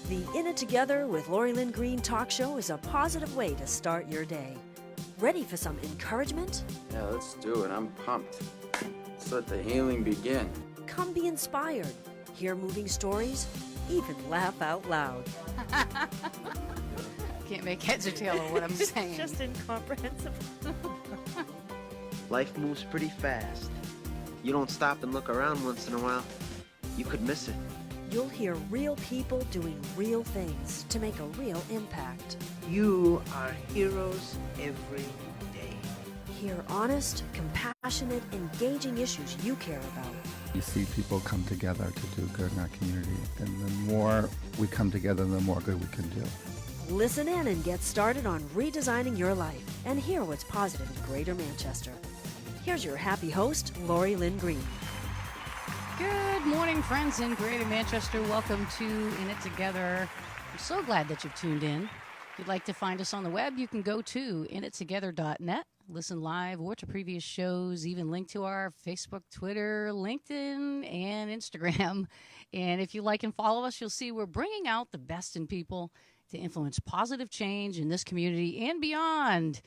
The In It Together with Lynn Greene talk show is a positive way to start your day. Ready for some encouragement? Yeah, let's do it. I'm pumped. Let's let the healing begin. Come be inspired, hear moving stories, even laugh out loud. Can't make heads or tail of what I'm saying. Just incomprehensible. Life moves pretty fast. You don't stop and look around once in a while, you could miss it. You'll hear real people doing real things to make a real impact. You are heroes every day. Hear honest, compassionate, engaging issues you care about. You see people come together to do good in our community, and the more we come together, the more good we can do. Listen in and get started on redesigning your life and hear what's positive in Greater Manchester. Here's your happy host, Lynn Greene. Good morning, friends in Greater Manchester. Welcome to In It Together. I'm so glad that you've tuned in. If you'd like to find us on the web, you can go to inittogether.net, listen live or to previous shows, even link to our Facebook, Twitter, LinkedIn, and Instagram. And if you like and follow us, you'll see we're bringing out the best in people to influence positive change in this community and beyond.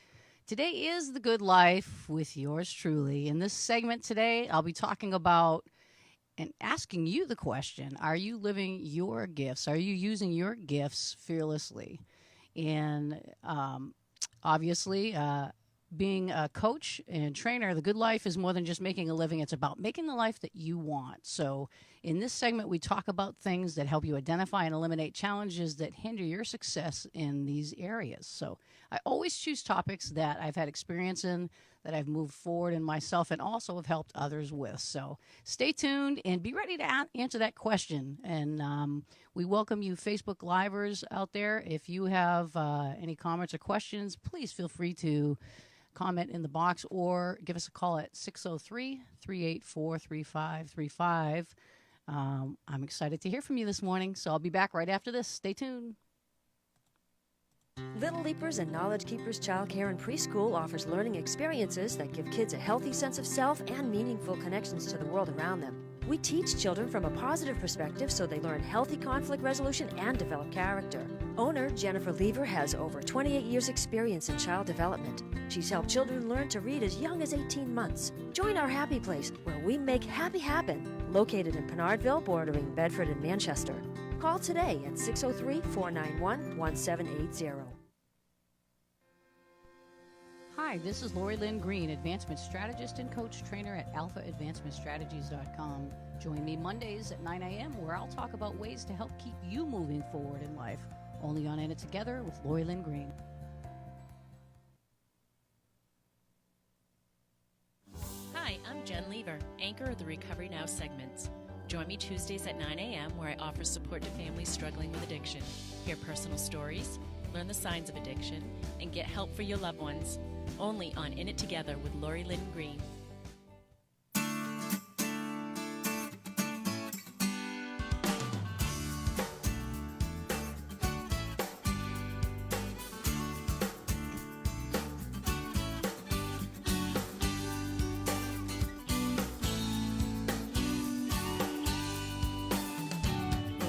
Today is The Good Life with yours truly. In this segment today, I'll be talking about and asking you the question, are you living your gifts? Are you using your gifts fearlessly? And obviously, being a coach and trainer, the good life is more than just making a living. It's about making the life that you want. So in this segment, we talk about things that help you identify and eliminate challenges that hinder your success in these areas. So I always choose topics that I've had experience in, that I've moved forward in myself, and also have helped others with. So stay tuned and be ready to answer that question. And we welcome you Facebook Livers out there. If you have any comments or questions, please feel free to comment in the box or give us a call at 603-384-3535. I'm excited to hear from you this morning, so I'll be back right after this. Stay tuned. Little Leapers and Knowledge Keepers Childcare and Preschool offers learning experiences that give kids a healthy sense of self and meaningful connections to the world around them. We teach children from a positive perspective so they learn healthy conflict resolution and develop character. Owner Jennifer Lever has over 28 years' experience in child development. She's helped children learn to read as young as 18 months. Join our happy place where we make happy happen, located in Pinardville, bordering Bedford and Manchester. Call today at 603-491-1780. Hi, this is Lynn Greene, Advancement Strategist and Coach Trainer at alphaadvancementstrategies.com. Join me Mondays at 9 a.m. where I'll talk about ways to help keep you moving forward in life. Only on In It Together with Lynn Greene. Hi, I'm Jen Lever, anchor of the Recovery Now segments. Join me Tuesdays at 9 a.m. where I offer support to families struggling with addiction. Hear personal stories, learn the signs of addiction, and get help for your loved ones. Only on In It Together with Lynn Greene.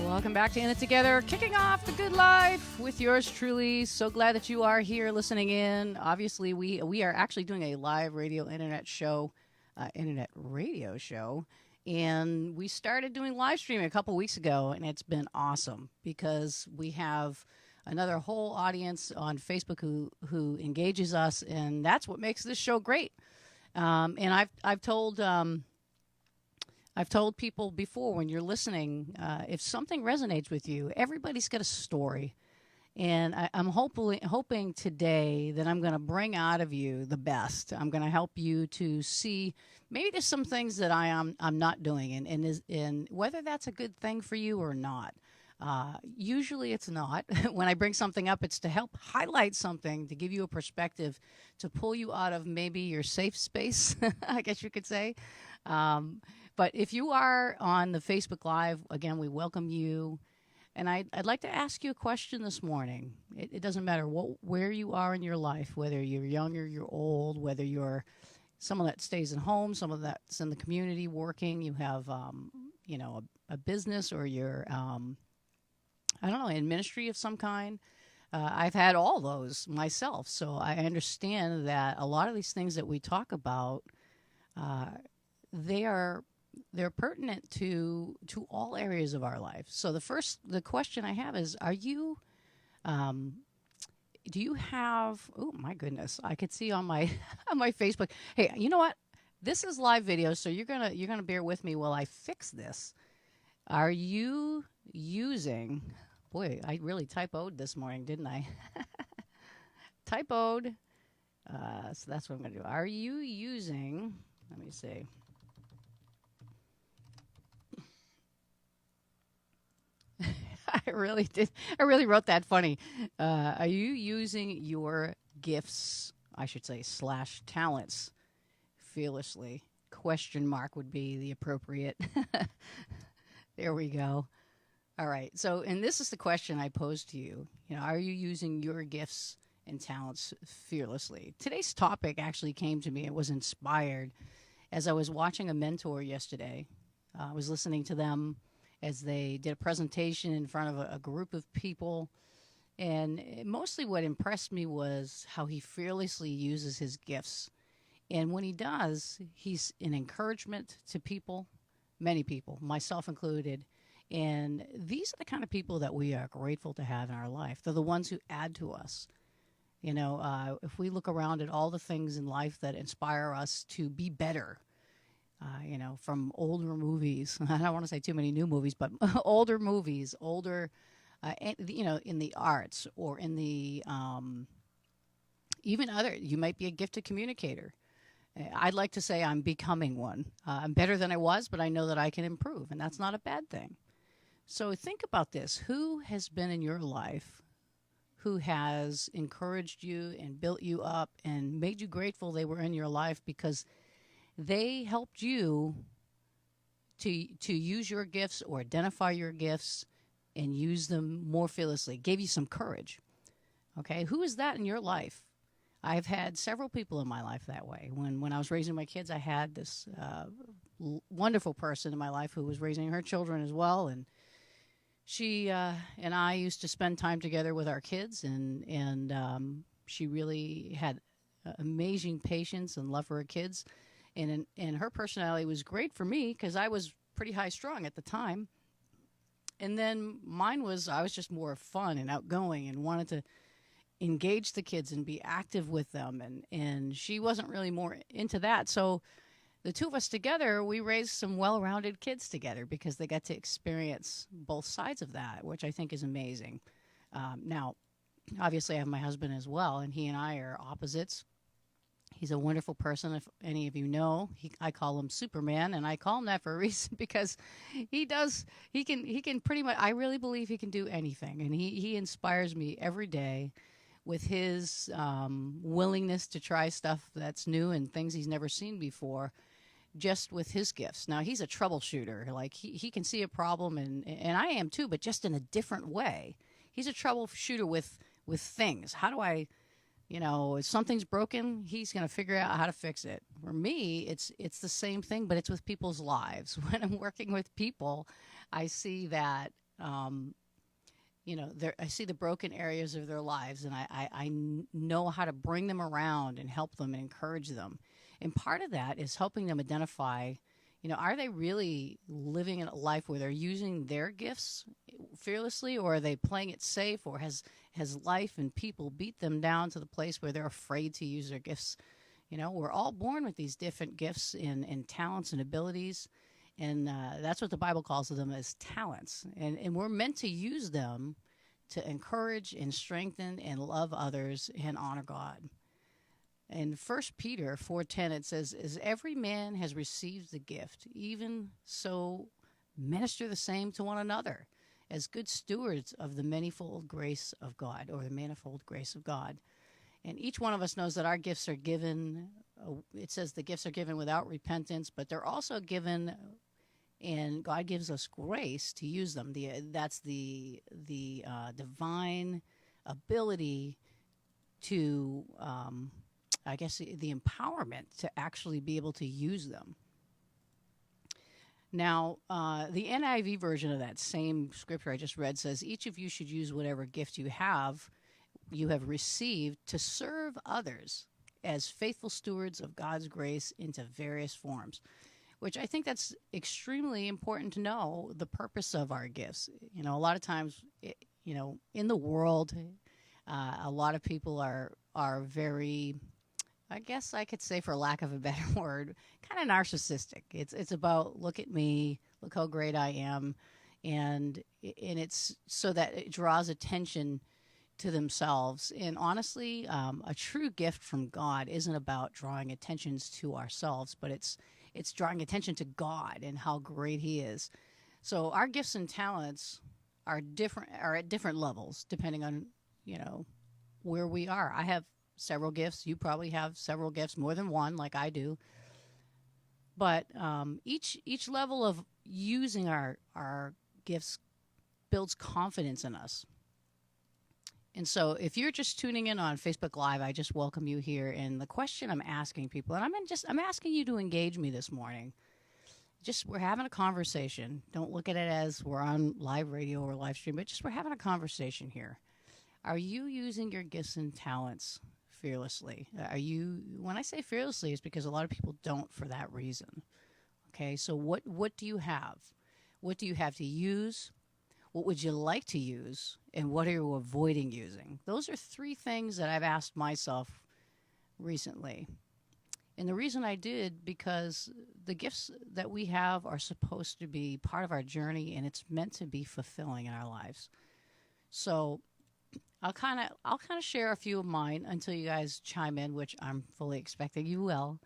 Welcome back to In It Together, kicking off the good life with yours truly. So glad that you are here listening in. Obviously, we are actually doing a live internet radio show, and we started doing live streaming a couple weeks ago, and it's been awesome because we have another whole audience on Facebook who engages us, and that's what makes this show great. And I've told people before, when you're listening, if something resonates with you, everybody's got a story. And I'm hoping today that I'm going to bring out of you the best. I'm going to help you to see maybe there's some things that I'm not doing, and whether that's a good thing for you or not. Usually it's not. When I bring something up, it's to help highlight something, to give you a perspective, to pull you out of maybe your safe space, I guess you could say. But if you are on the Facebook Live, again, we welcome you. And I'd like to ask you a question this morning. It doesn't matter where you are in your life, whether you're young or you're old, whether you're someone that stays at home, someone that's in the community working, you have, a business, or you're I don't know, in ministry of some kind. I've had all those myself, so I understand that a lot of these things that we talk about, they're pertinent to all areas of our life. So the question I have is, are you, do you have? Oh my goodness, I could see on my on my Facebook. Hey, you know what? This is live video, so you're gonna bear with me while I fix this. Are you using? Boy, I really typoed this morning, didn't I? Typoed. So that's what I'm going to do. Are you using, let me see. I really did. I really wrote that funny. Are you using your gifts, I should say, / talents fearlessly? Question mark would be the appropriate. There we go. All right. So, and this is the question I posed to you. You know, are you using your gifts and talents fearlessly? Today's topic actually came to me. It was inspired as I was watching a mentor yesterday. I was listening to them as they did a presentation in front of a group of people. And mostly what impressed me was how he fearlessly uses his gifts. And when he does, he's an encouragement to people, many people, myself included. And these are the kind of people that we are grateful to have in our life. They're the ones who add to us. You know, if we look around at all the things in life that inspire us to be better, you know, from older movies. I don't want to say too many new movies, but older movies, you know, in the arts or in the even other. You might be a gifted communicator. I'd like to say I'm becoming one. I'm better than I was, but I know that I can improve, and that's not a bad thing. So think about this. Who has been in your life who has encouraged you and built you up and made you grateful they were in your life because they helped you to use your gifts or identify your gifts and use them more fearlessly, gave you some courage? Okay, who is that in your life? I've had several people in my life that way. When I was raising my kids, I had this wonderful person in my life who was raising her children as well, and she and I used to spend time together with our kids, and she really had amazing patience and love for her kids, and her personality was great for me because I was pretty high strung at the time, and then mine was I was just more fun and outgoing and wanted to engage the kids and be active with them, and she wasn't really more into that. So the two of us together, we raised some well-rounded kids together because they got to experience both sides of that, which I think is amazing. Now, obviously I have my husband as well, and he and I are opposites. He's a wonderful person. If any of you know, I call him Superman, and I call him that for a reason because he can pretty much, I really believe he can do anything, and he inspires me every day with his willingness to try stuff that's new and things he's never seen before, just with his gifts. Now, he's a troubleshooter. Like, he can see a problem, and I am too, but just in a different way. He's a troubleshooter with things. How do I, you know, if something's broken, he's going to figure out how to fix it. For me, it's the same thing, but it's with people's lives. When I'm working with people, I see that, you know, I see the broken areas of their lives, and I know how to bring them around and help them and encourage them. And part of that is helping them identify, you know, are they really living a life where they're using their gifts fearlessly, or are they playing it safe, or has life and people beat them down to the place where they're afraid to use their gifts? You know, we're all born with these different gifts and talents and abilities. And that's what the Bible calls them, as talents. And we're meant to use them to encourage and strengthen and love others and honor God. In 1 Peter 4:10, it says, "As every man has received the gift, even so minister the same to one another, as good stewards of the manifold grace of God," or the manifold grace of God. And each one of us knows that our gifts are given, it says the gifts are given without repentance, but they're also given, and God gives us grace to use them. That's the divine ability to, I guess, the empowerment to actually be able to use them. Now, the NIV version of that same scripture I just read says, each of you should use whatever gift you have received to serve others as faithful stewards of God's grace into various forms, which I think that's extremely important to know the purpose of our gifts. You know, a lot of times, in the world, a lot of people are very, I guess I could say, for lack of a better word, kind of narcissistic. It's about, look at me, look how great I am, and it's so that it draws attention to themselves. And honestly, a true gift from God isn't about drawing attentions to ourselves, but it's drawing attention to God and how great He is. So our gifts and talents are at different levels depending on where we are. I have several gifts. You probably have several gifts, more than one, like I do. But each level of using our gifts builds confidence in us. And so if you're just tuning in on Facebook Live, I just welcome you here. And the question I'm asking people, and I'm asking you to engage me this morning. We're having a conversation. Don't look at it as we're on live radio or live stream, but we're having a conversation here. Are you using your gifts and talents fearlessly? When I say fearlessly, it's because a lot of people don't for that reason. Okay, so what do you have? What do you have to use? What would you like to use? And what are you avoiding using? Those are three things that I've asked myself recently. And the reason I did, because the gifts that we have are supposed to be part of our journey, and it's meant to be fulfilling in our lives. So I'll kind of share a few of mine until you guys chime in, which I'm fully expecting you will.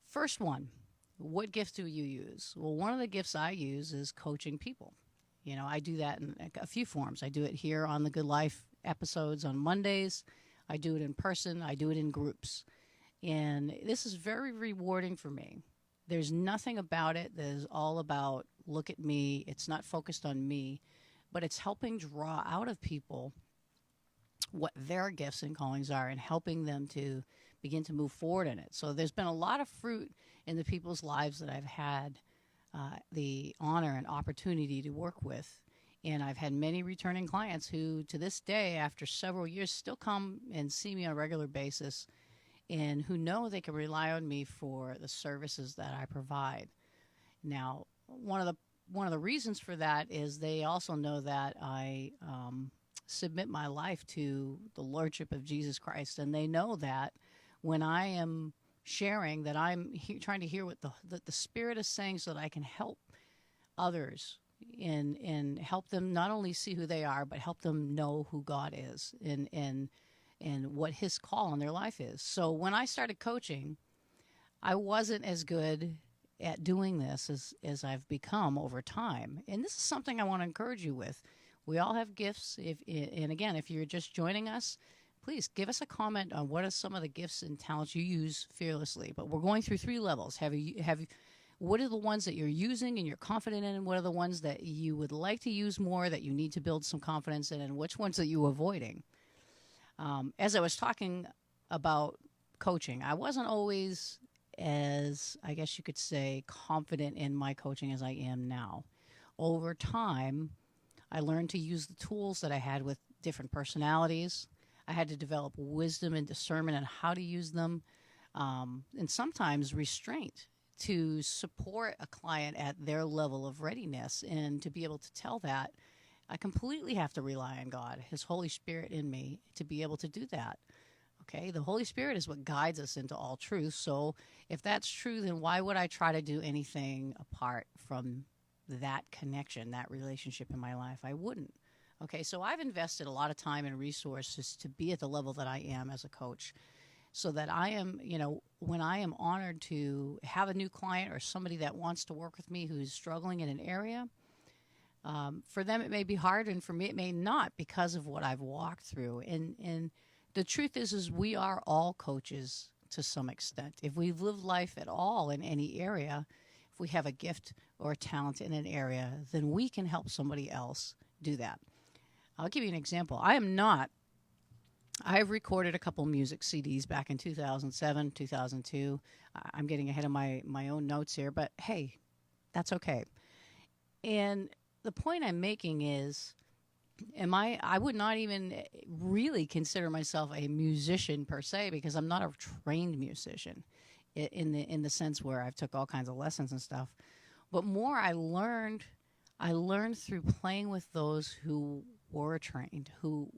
First one, what gift do you use? Well, one of the gifts I use is coaching people. I do that in a few forms. I do it here on the Good Life episodes on Mondays. I do it in person. I do it in groups. And this is very rewarding for me. There's nothing about it that is all about, look at me. It's not focused on me, but it's helping draw out of people what their gifts and callings are and helping them to begin to move forward in it. So there's been a lot of fruit in the people's lives that I've had the honor and opportunity to work with. And I've had many returning clients who, to this day, after several years, still come and see me on a regular basis and who know they can rely on me for the services that I provide. Now, one of the reasons for that is they also know that I submit my life to the Lordship of Jesus Christ, and they know that when I am sharing, that I'm trying to hear what the Spirit is saying so that I can help others and help them not only see who they are, but help them know who God is and what His call in their life is. So when I started coaching, I wasn't as good at doing this as I've become over time. And this is something I want to encourage you with. We all have gifts. And again, if you're just joining us, please give us a comment on what are some of the gifts and talents you use fearlessly. But we're going through three levels. What are the ones that you're using and you're confident in? And what are the ones that you would like to use more that you need to build some confidence in? And which ones are you avoiding? As I was talking about coaching, I wasn't always as, I guess you could say, confident in my coaching as I am now. Over time, I learned to use the tools that I had with different personalities. I had to develop wisdom and discernment on how to use them, and sometimes restraint to support a client at their level of readiness. And to be able to tell that, I completely have to rely on God, His Holy Spirit in me, to be able to do that. Okay, the Holy Spirit is what guides us into all truth. So if that's true, then why would I try to do anything apart from that connection, that relationship in my life? I wouldn't. Okay, so I've invested a lot of time and resources to be at the level that I am as a coach, so that I am, when I am honored to have a new client or somebody that wants to work with me who's struggling in an area, for them it may be hard, and for me it may not, because of what I've walked through. And the truth is we are all coaches to some extent. If we've lived life at all in any area, if we have a gift or a talent in an area, then we can help somebody else do that. I'll give you an example. I've recorded a couple music CDs back in 2007, 2002. I'm getting ahead of my own notes here, but hey, That's okay. And the point I'm making is, I would not even really consider myself a musician per se, because I'm not a trained musician in the sense where I've took all kinds of lessons and stuff. But more I learned through playing with those who were trained, who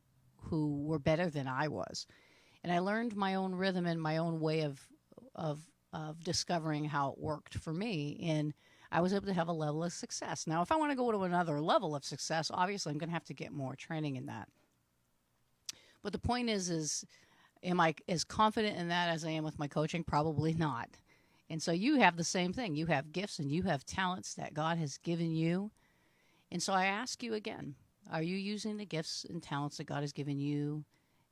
were better than I was. And I learned my own rhythm and my own way of discovering how it worked for me. And I was able to have a level of success. Now, if I want to go to another level of success, obviously I'm going to have to get more training in that. But the point is am I as confident in that as I am with my coaching? Probably not. And so you have the same thing. You have gifts and you have talents that God has given you. And so I ask you again, are you using the gifts and talents that God has given you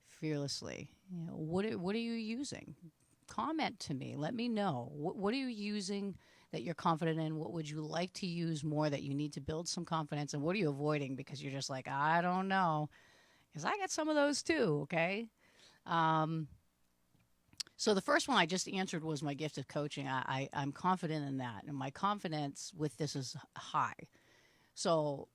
fearlessly? You know, what are you using? Comment to me. Let me know. What are you using that you're confident in? What would you like to use more that you need to build some confidence? And what are you avoiding because you're just like, I don't know? Because I got some of those too, okay? So the first one I just answered was my gift of coaching. I'm confident in that, and my confidence with this is high. So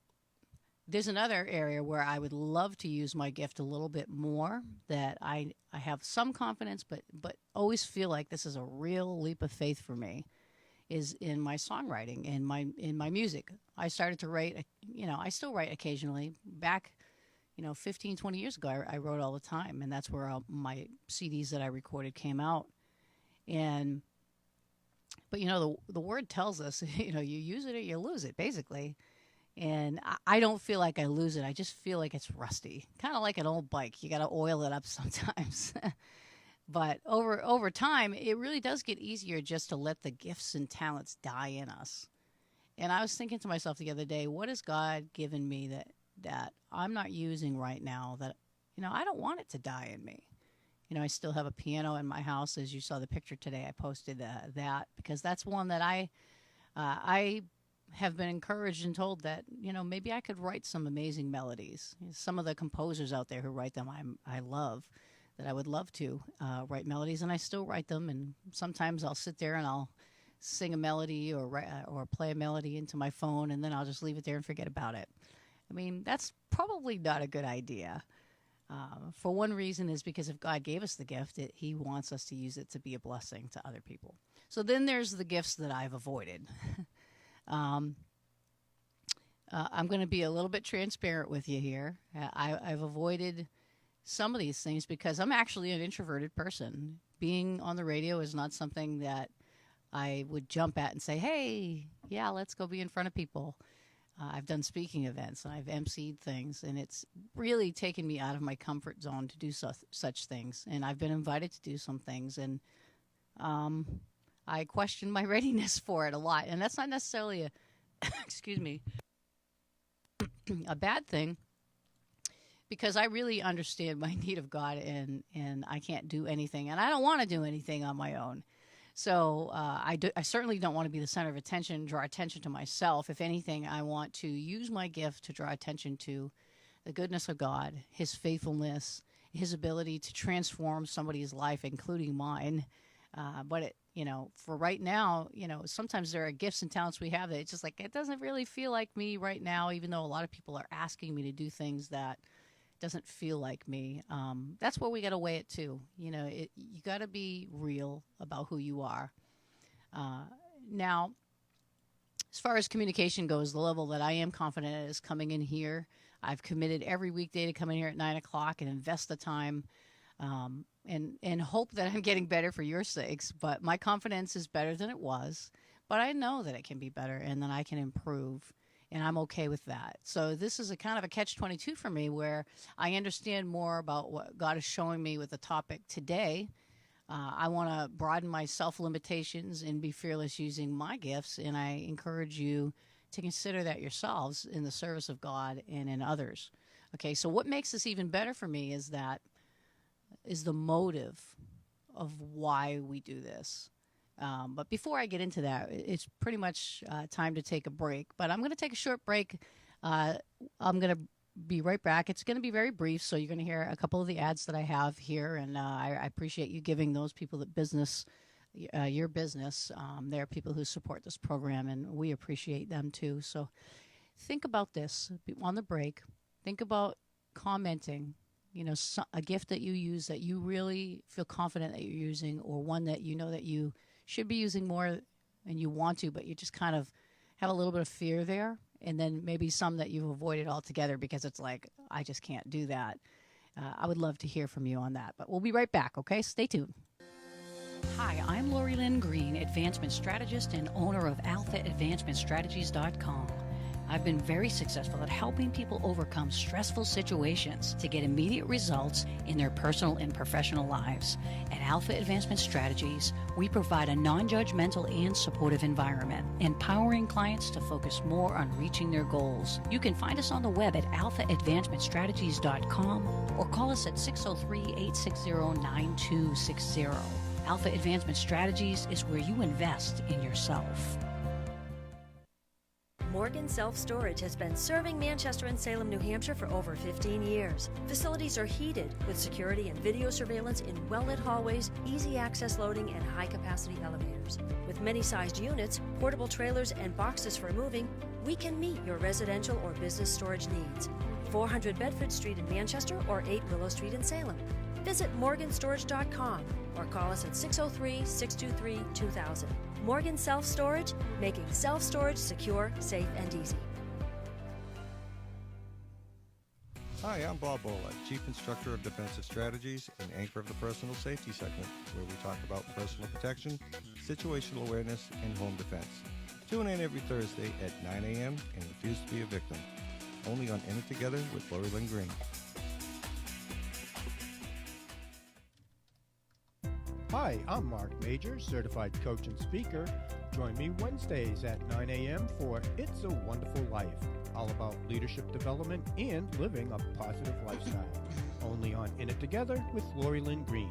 there's another area where I would love to use my gift a little bit more, that I have some confidence, but always feel like this is a real leap of faith for me, is in my songwriting and in my music. I started to write, I still write occasionally. Back, 15, 20 years ago, I wrote all the time, and that's where my CDs that I recorded came out. But the word tells us, you use it or you lose it, basically. And I don't feel like I lose it. I just feel like it's rusty, kind of like an old bike. You got to oil it up sometimes. But over time, it really does get easier just to let the gifts and talents die in us. And I was thinking to myself the other day, what has God given me that I'm not using right now, that, I don't want it to die in me. I still have a piano in my house. As you saw the picture today, I posted that because that's one that I have been encouraged and told that, maybe I could write some amazing melodies. Some of the composers out there who write them, I love, that I would love to write melodies, and I still write them. And sometimes I'll sit there and I'll sing a melody or play a melody into my phone, and then I'll just leave it there and forget about it. I mean, that's probably not a good idea. For one reason is because if God gave us the gift, He wants us to use it to be a blessing to other people. So then there's the gifts that I've avoided. I'm going to be a little bit transparent with you here. I've avoided some of these things because I'm actually an introverted person. Being on the radio is not something that I would jump at and say, hey, yeah, let's go be in front of people. I've done speaking events and I've emceed things, and it's really taken me out of my comfort zone to do such things. And I've been invited to do some things, and I question my readiness for it a lot. And that's not necessarily a bad thing, because I really understand my need of God, and I can't do anything, and I don't want to do anything on my own. So I certainly don't want to be the center of attention, draw attention to myself. If anything, I want to use my gift to draw attention to the goodness of God, His faithfulness, His ability to transform somebody's life, including mine. But for right now, sometimes there are gifts and talents we have that it's just like, it doesn't really feel like me right now, even though a lot of people are asking me to do things that doesn't feel like me. That's where we got to weigh it too. You got to be real about who you are. Now, as far as communication goes, the level that I am confident at is coming in here. I've committed every weekday to come in here at 9 o'clock and invest the time, and hope that I'm getting better for your sakes. But my confidence is better than it was. But I know that it can be better and that I can improve. And I'm okay with that. So this is a kind of a catch-22 for me, where I understand more about what God is showing me with the topic today. I want to broaden my self-limitations and be fearless using my gifts, and I encourage you to consider that yourselves in the service of God and in others. Okay, so what makes this even better for me is the motive of why we do this. But before I get into that, it's pretty much time to take a break. But I'm going to take a short break. I'm going to be right back. It's going to be very brief, so you're going to hear a couple of the ads that I have here. And I appreciate you giving those people the business your business. There are people who support this program, and we appreciate them too. So think about this on the break. Think about commenting, a gift that you use that you really feel confident that you're using, or one that you know that you should be using more and you want to, but you just kind of have a little bit of fear there. And then maybe some that you've avoided altogether because it's like, I just can't do that. I would love to hear from you on that. But we'll be right back, okay? Stay tuned. Hi, I'm Lynn Greene, Advancement Strategist and owner of AlphaAdvancementStrategies.com. I've been very successful at helping people overcome stressful situations to get immediate results in their personal and professional lives. At Alpha Advancement Strategies, we provide a non-judgmental and supportive environment, empowering clients to focus more on reaching their goals. You can find us on the web at alphaadvancementstrategies.com or call us at 603-860-9260. Alpha Advancement Strategies is where you invest in yourself. Morgan Self-Storage has been serving Manchester and Salem, New Hampshire for over 15 years. Facilities are heated with security and video surveillance in well-lit hallways, easy access loading, and high-capacity elevators. With many sized units, portable trailers, and boxes for moving, we can meet your residential or business storage needs. 400 Bedford Street in Manchester or 8 Willow Street in Salem. Visit morganstorage.com or call us at 603-623-2000. Morgan Self-Storage, making self-storage secure, safe, and easy. Hi, I'm Bob Bola, Chief Instructor of Defensive Strategies and anchor of the Personal Safety segment, where we talk about personal protection, situational awareness, and home defense. Tune in every Thursday at 9 a.m. and refuse to be a victim. Only on In It Together with Lynn Greene. Hi, I'm Mark Major, certified coach and speaker. Join me Wednesdays at 9 a.m. for It's a Wonderful Life, all about leadership development and living a positive lifestyle. Only on In It Together with Lynn Greene.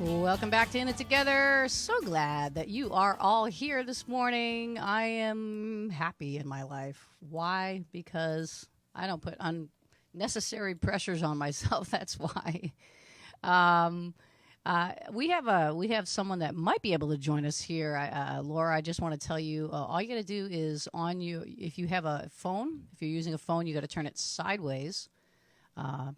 Welcome back to In It Together. So glad that you are all here this morning. I am happy in my life. Why? Because I don't put unnecessary pressures on myself. That's why. We have someone that might be able to join us here. Laura, I just want to tell you, all you got to do is if you have a phone, if you're using a phone, you got to turn it sideways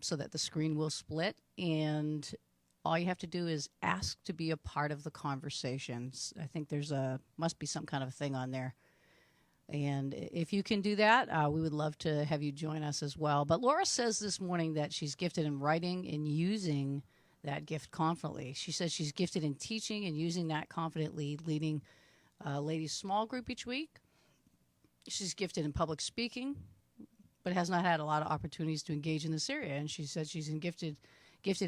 so that the screen will split, and all you have to do is ask to be a part of the conversation. I think must be some kind of thing on there. And if you can do that, we would love to have you join us as well. But Laura says this morning that she's gifted in writing and using that gift confidently. She says she's gifted in teaching and using that confidently, leading a ladies' small group each week. She's gifted in public speaking, but has not had a lot of opportunities to engage in this area. And she said she's gifted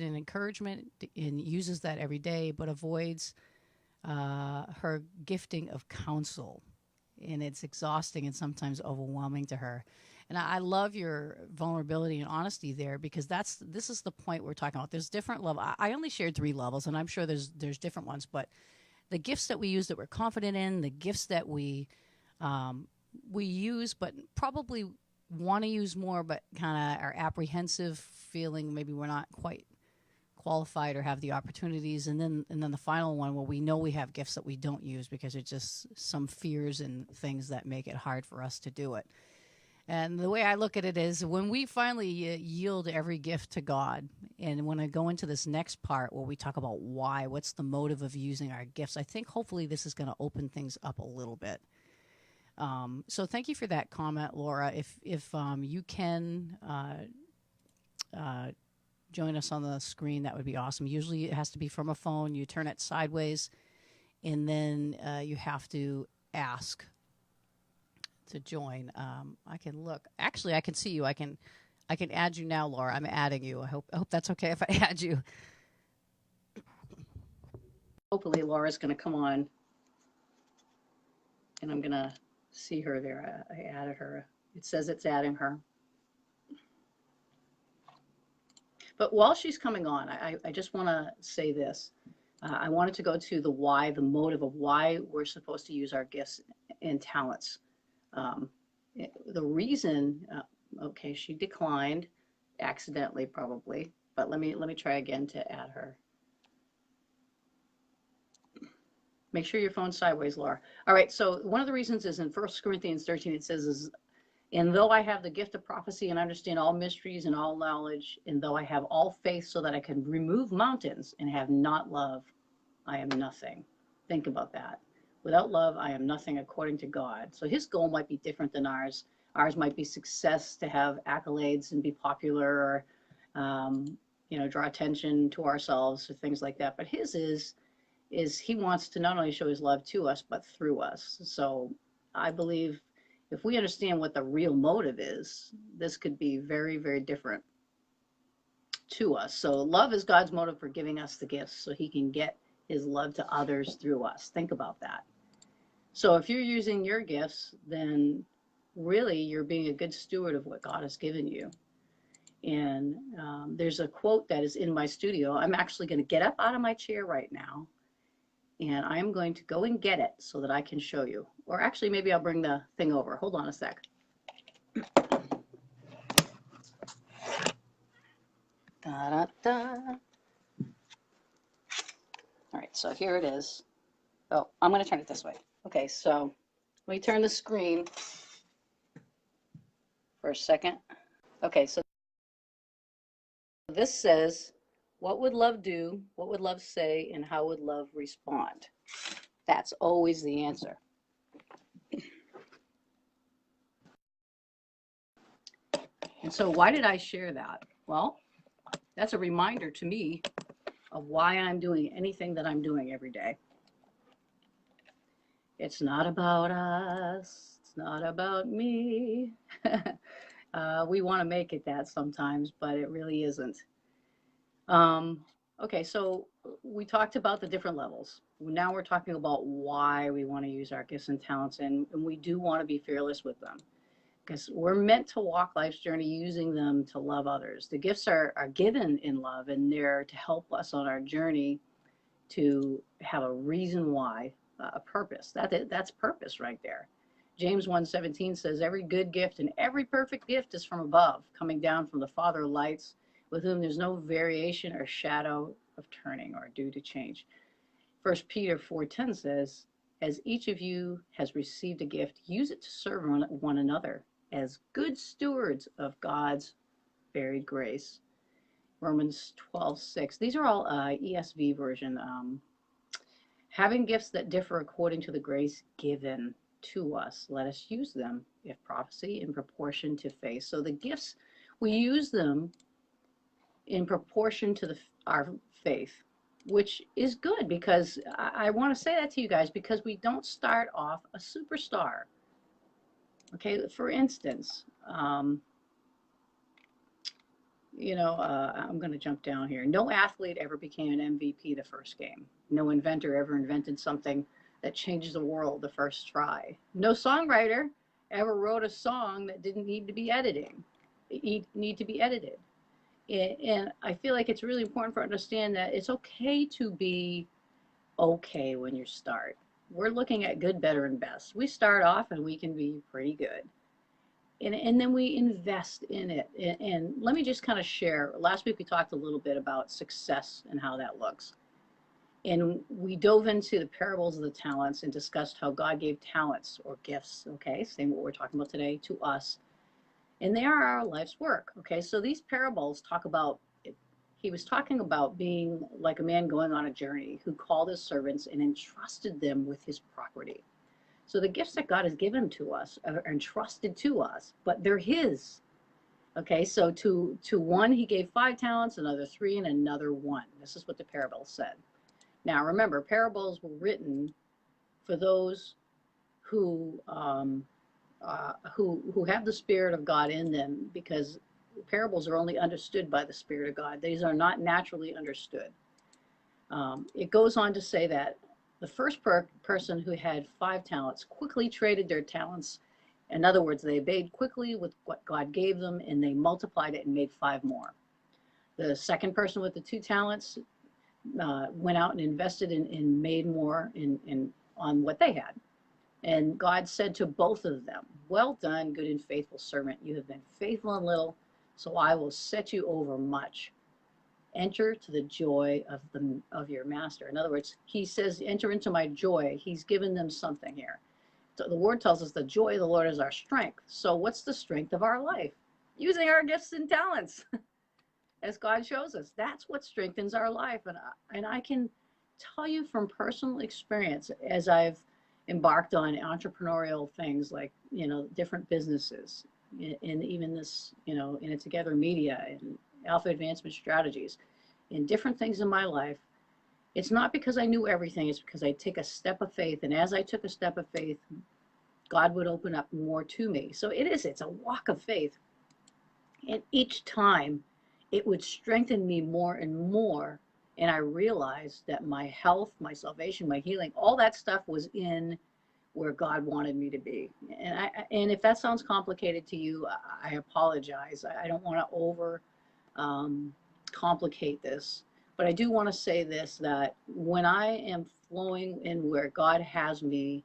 in encouragement and uses that every day, but avoids her gifting of counsel. And it's exhausting and sometimes overwhelming to her. And I love your vulnerability and honesty there, because this is the point we're talking about. There's different levels. I only shared 3 levels, and I'm sure there's different ones, but the gifts that we use that we're confident in, the gifts that we use but probably want to use more, but kind of are apprehensive, feeling maybe we're not quite qualified or have the opportunities, and then the final one where we know we have gifts that we don't use because it's just some fears and things that make it hard for us to do it. And the way I look at it is, when we finally yield every gift to God, and when I go into this next part where we talk about why, what's the motive of using our gifts, I think hopefully this is going to open things up a little bit. So thank you for that comment, Laura. If you can join us on the screen, that would be awesome. Usually it has to be from a phone. You turn it sideways, and then you have to ask to join. I can look. Actually, I can see you. I can add you now, Laura. I'm adding you. I hope that's okay if I add you. Hopefully Laura's going to come on, and I'm going to see her there. I added her It says it's adding her. But while she's coming on, I just want to say this. I wanted to go to the why, the motive of why we're supposed to use our gifts and talents. The reason, okay, she declined accidentally probably, but let me try again to add her. Make sure your phone's sideways, Laura. All right, so one of the reasons is in 1 Corinthians 13, it says, and though I have the gift of prophecy and understand all mysteries and all knowledge, and though I have all faith so that I can remove mountains and have not love, I am nothing. Think about that. Without love, I am nothing according to God. So his goal might be different than ours. Ours might be success, to have accolades and be popular, or draw attention to ourselves or things like that. But his is he wants to not only show his love to us, but through us. So I believe if we understand what the real motive is, this could be very, very different to us. So love is God's motive for giving us the gifts so he can get his love to others through us. Think about that. So if you're using your gifts, then really you're being a good steward of what God has given you. And there's a quote that is in my studio. I'm actually going to get up out of my chair right now, and I'm going to go and get it so that I can show you. Or actually, maybe I'll bring the thing over. Hold on a sec. Da, da, da. All right, so here it is. Oh, I'm going to turn it this way. Okay, so let me turn the screen for a second. Okay, so this says, what would love do? What would love say? And how would love respond? That's always the answer. And so why did I share that? Well, that's a reminder to me of why I'm doing anything that I'm doing every day. It's not about us. It's not about me. We want to make it that sometimes, but it really isn't. Okay, so we talked about the different levels. Now we're talking about why we want to use our gifts and talents, and we do want to be fearless with them, because we're meant to walk life's journey using them to love others. The gifts are given in love, and they're to help us on our journey to have a reason why, a purpose. That's purpose right there. James 1:17 says, every good gift and every perfect gift is from above, coming down from the Father of lights, with whom there's no variation or shadow of turning or due to change. 1 Peter 4:10 says, as each of you has received a gift, use it to serve one another as good stewards of God's varied grace. Romans 12:6. These are all ESV version. Having gifts that differ according to the grace given to us, let us use them, if prophecy, in proportion to faith. So the gifts, we use them in proportion to our faith, which is good, because I want to say that to you guys, because we don't start off a superstar. Okay, for instance, I'm going to jump down here. No athlete ever became an MVP the first game. No inventor ever invented something that changed the world the first try. No songwriter ever wrote a song that didn't need to be edited. And I feel like it's really important for us to understand that it's okay to be okay when you start. We're looking at good, better, and best. We start off and we can be pretty good. And then we invest in it. And let me just kind of share. Last week we talked a little bit about success and how that looks. And we dove into the parables of the talents and discussed how God gave talents or gifts, okay, same what we're talking about today, to us. And they are our life's work, okay? So these parables talk about, he was talking about being like a man going on a journey who called his servants and entrusted them with his property. So the gifts that God has given to us are entrusted to us, but they're his. Okay, so to one he gave 5 talents, another 3, and another 1. This is what the parable said. Now remember, parables were written for those who have the Spirit of God in them, because parables are only understood by the Spirit of God. These are not naturally understood. It goes on to say that the first person who had 5 talents quickly traded their talents In other words, they obeyed quickly with what God gave them, and they multiplied it and made 5 more. The second person with the 2 talents went out and invested and made more on what they had. And God said to both of them, well done, good and faithful servant. You have been faithful in little, so I will set you over much. Enter to the joy of your master. In other words, he says, enter into my joy. He's given them something here. So the word tells us the joy of the Lord is our strength. So what's the strength of our life? Using our gifts and talents, as God shows us. That's what strengthens our life. And I can tell you from personal experience, as I've embarked on entrepreneurial things like, different businesses, and even this, in it together media and alpha advancement strategies, and different things in my life. It's not because I knew everything, it's because I take a step of faith. And as I took a step of faith, God would open up more to me. So it's a walk of faith. And each time it would strengthen me more and more. And I realized that my health, my salvation, my healing, all that stuff was in where God wanted me to be. And if that sounds complicated to you, I apologize. I don't want to over complicate this. But I do want to say this, that when I am flowing in where God has me,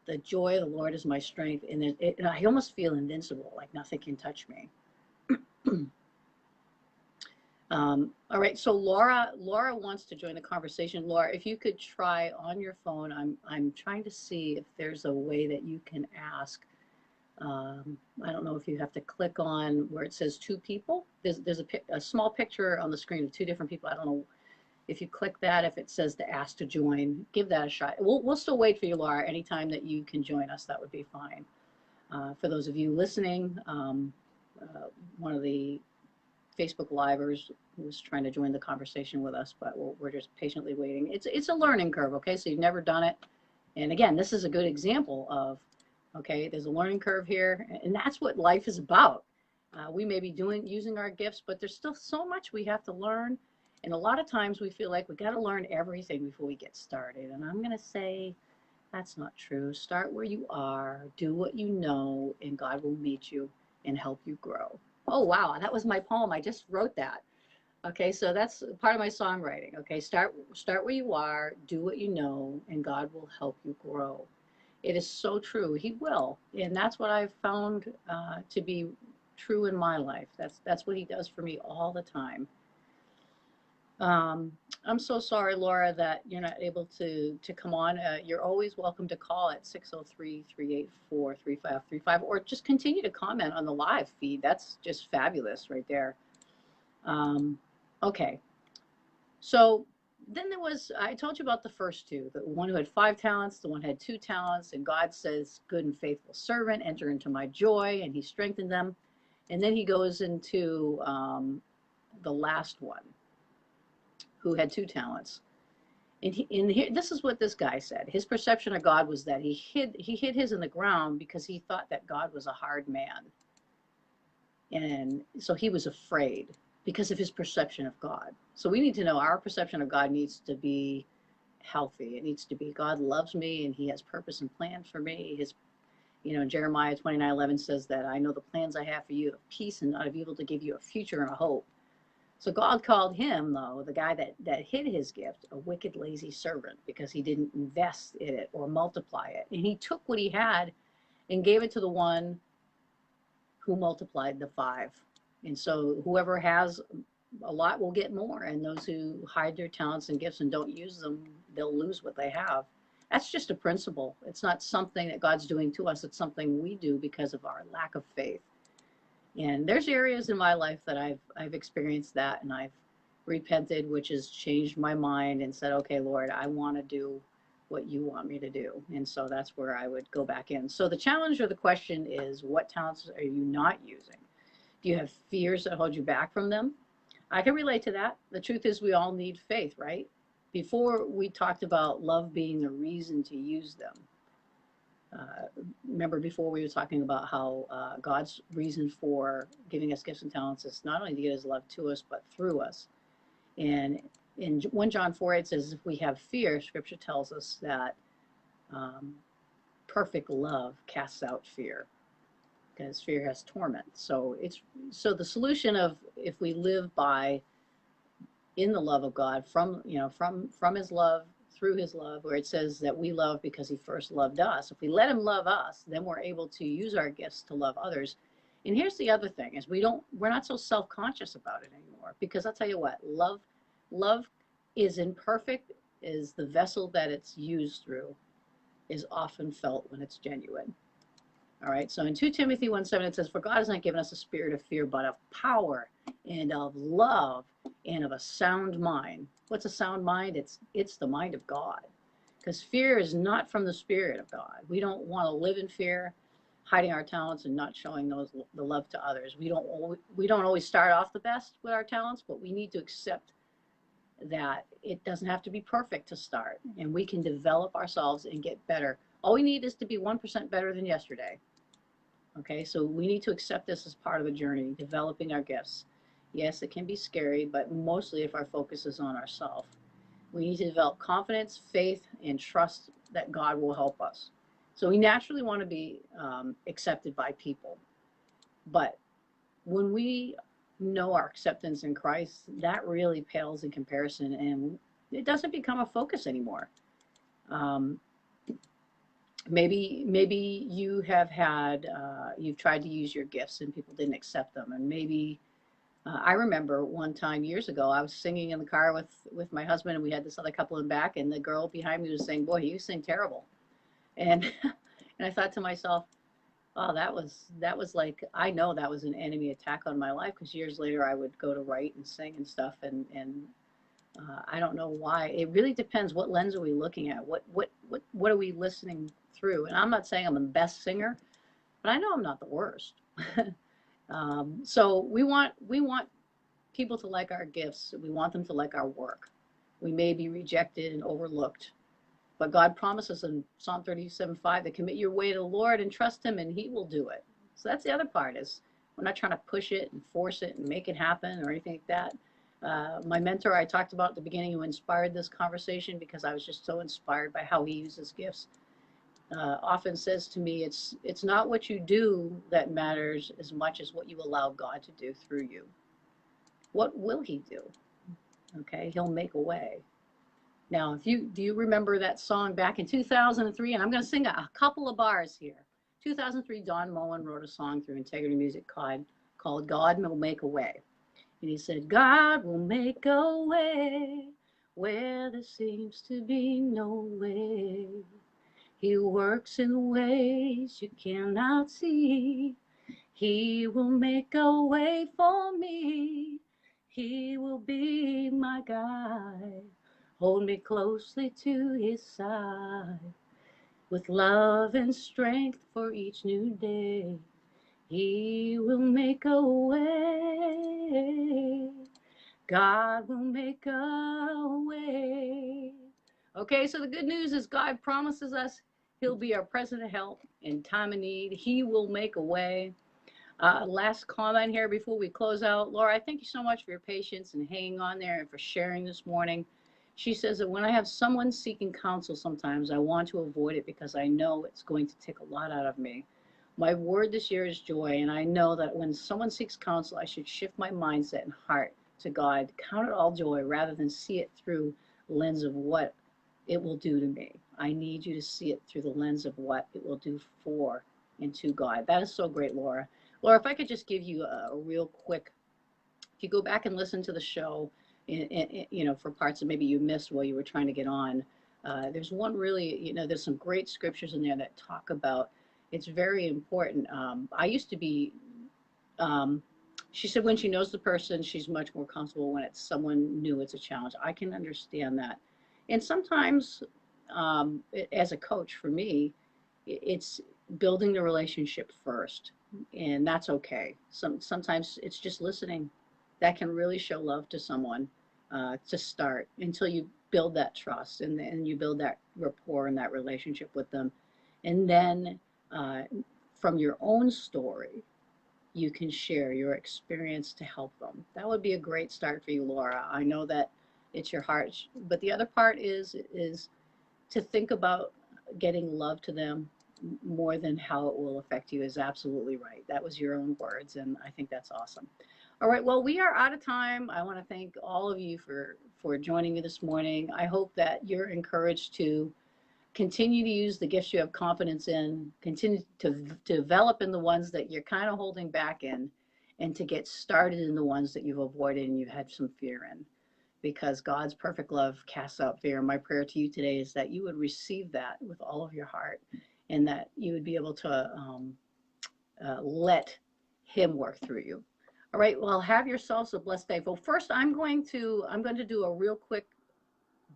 the joy of the Lord is my strength. And I almost feel invincible, like nothing can touch me. All right, so Laura wants to join the conversation. Laura, if you could try on your phone, I'm trying to see if there's a way that you can ask. I don't know if you have to click on where it says 2 people. There's a small picture on the screen of 2 different people. I don't know if you click that, if it says to ask to join, give that a shot. We'll still wait for you, Laura. Anytime that you can join us, that would be fine. For those of you listening, one of the Facebook Livers was trying to join the conversation with us, but we're just patiently waiting. It's a learning curve, okay? So you've never done it. And again, this is a good example of, okay, there's a learning curve here, and that's what life is about. We may be using our gifts, but there's still so much we have to learn. And a lot of times we feel like we got to learn everything before we get started. And I'm going to say that's not true. Start where you are, do what you know, and God will meet you and help you grow. Oh, wow, that was my poem. I just wrote that. Okay, so that's part of my songwriting. Okay, start where you are, do what you know, and God will help you grow. It is so true. He will. And that's what I've found to be true in my life. That's what he does for me all the time. I'm so sorry, Laura, that you're not able to come on. You're always welcome to call at 603-384-3535, or just continue to comment on the live feed. That's just fabulous right there. Okay. So then I told you about the first 2, the one who had 5 talents, the one who had 2 talents, and God says, good and faithful servant, enter into my joy, and he strengthened them. And then he goes into the last one, who had 2 talents. And here, this is what this guy said. His perception of God was that he hid his in the ground because he thought that God was a hard man. And so he was afraid because of his perception of God. So we need to know our perception of God needs to be healthy. It needs to be, God loves me and he has purpose and plan for me. Jeremiah 29:11 says that I know the plans I have for you of peace and not of evil, to give you a future and a hope. So God called him, though, the guy that hid his gift, a wicked, lazy servant, because he didn't invest in it or multiply it. And he took what he had and gave it to the one who multiplied the 5. And so whoever has a lot will get more. And those who hide their talents and gifts and don't use them, they'll lose what they have. That's just a principle. It's not something that God's doing to us. It's something we do because of our lack of faith. And there's areas in my life that I've experienced that, and I've repented, which has changed my mind and said, okay, Lord, I want to do what you want me to do. And so that's where I would go back in. So the challenge or the question is, what talents are you not using? Do you have fears that hold you back from them? I can relate to that. The truth is we all need faith, right? Before we talked about love being the reason to use them. Remember before we were talking about how God's reason for giving us gifts and talents is not only to get his love to us, but through us. And in 1 John 4, it says, if we have fear, scripture tells us that perfect love casts out fear. because fear has torment. So the solution of, if we live by in the love of God, from his love, through his love, where it says that we love because he first loved us. If we let him love us, then we're able to use our gifts to love others. And here's the other thing, is we're not so self-conscious about it anymore, because I'll tell you what, love is imperfect, is the vessel that it's used through is often felt when it's genuine. All right, so in 2 Timothy 1:7, it says, for God has not given us a spirit of fear, but of power and of love and of a sound mind. What's a sound mind? It's the mind of God, because fear is not from the Spirit of God. We don't want to live in fear, hiding our talents and not showing the love to others. We don't always start off the best with our talents, but we need to accept that it doesn't have to be perfect to start, and we can develop ourselves and get better. All we need is to be 1% better than yesterday. Okay, so we need to accept this as part of the journey, developing our gifts. Yes, it can be scary, but mostly if our focus is on ourselves. We need to develop confidence, faith, and trust that God will help us. So we naturally want to be accepted by people. But when we know our acceptance in Christ, that really pales in comparison, and it doesn't become a focus anymore. Maybe you have had, you've tried to use your gifts and people didn't accept them. And maybe, I remember one time years ago, I was singing in the car with my husband, and we had this other couple in back, and the girl behind me was saying, boy, you sing terrible. And, and I thought to myself, oh, that was like, I know that was an enemy attack on my life, because years later I would go to write and sing and stuff, and I don't know why. It really depends. What lens are we looking at? What are we listening through? And I'm not saying I'm the best singer, but I know I'm not the worst. So we want people to like our gifts. We want them to like our work. We may be rejected and overlooked, but God promises in Psalm 37:5 to commit your way to the Lord and trust him, and he will do it. So that's the other part, is we're not trying to push it and force it and make it happen or anything like that. My mentor, I talked about at the beginning, who inspired this conversation, because I was just so inspired by how he uses gifts, often says to me, it's not what you do that matters as much as what you allow God to do through you. What will he do? Okay, he'll make a way. Now, do you remember that song back in 2003? And I'm going to sing a couple of bars here. 2003, Don Moen wrote a song through Integrity Music called God Will Make a Way. And he said, God will make a way where there seems to be no way. He works in ways you cannot see. He will make a way for me. He will be my guide. Hold me closely to his side. With love and strength for each new day, he will make a way. God will make a way. Okay, so the good news is God promises us he'll be our present help in time of need. He will make a way. Last comment here before we close out. Laura, I thank you so much for your patience and hanging on there and for sharing this morning. She says that when I have someone seeking counsel, sometimes I want to avoid it because I know it's going to take a lot out of me. My word this year is joy, and I know that when someone seeks counsel, I should shift my mindset and heart to God, count it all joy rather than see it through the lens of what it will do to me. I need you to see it through the lens of what it will do for and to God. That is so great, Laura. Laura, if I could just give you a real quick, if you go back and listen to the show, for parts that maybe you missed while you were trying to get on, there's one really, there's some great scriptures in there that talk about, it's very important. I used to be, she said when she knows the person, she's much more comfortable. When it's someone new, it's a challenge. I can understand that. And sometimes, as a coach, for me, it's building the relationship first, and that's okay. Sometimes it's just listening. That can really show love to someone to start, until you build that trust and then you build that rapport and that relationship with them. And then from your own story, you can share your experience to help them. That would be a great start for you, Laura. I know that it's your heart, but the other part is to think about getting love to them more than how it will affect you is absolutely right. That was your own words, and I think that's awesome. All right, well, we are out of time. I want to thank all of you for joining me this morning. I hope that you're encouraged to continue to use the gifts you have confidence in, continue to develop in the ones that you're kind of holding back in, and to get started in the ones that you've avoided and you've had some fear in. Because God's perfect love casts out fear. My prayer to you today is that you would receive that with all of your heart, and that you would be able to let Him work through you. All right. Well, have yourselves a blessed day. Well, first, I'm going to do a real quick,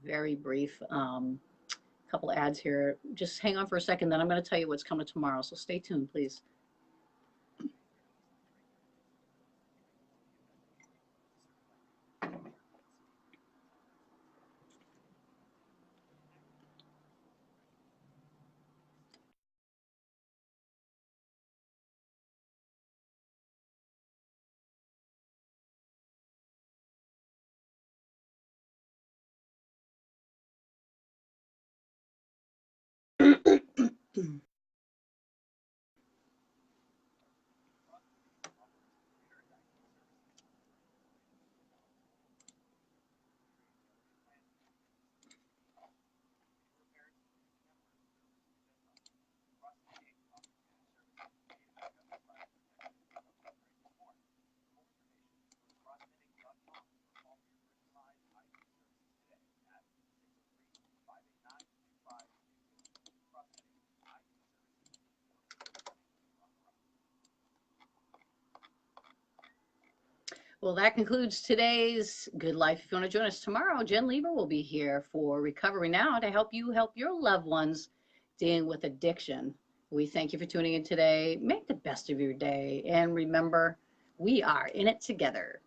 very brief couple ads here. Just hang on for a second, then I'm going to tell you what's coming tomorrow. So stay tuned, please. Well, that concludes today's Good Life. If you want to join us tomorrow, Jen Lever will be here for Recovery Now to help you help your loved ones dealing with addiction. We thank you for tuning in today. Make the best of your day. And remember, we are in it together.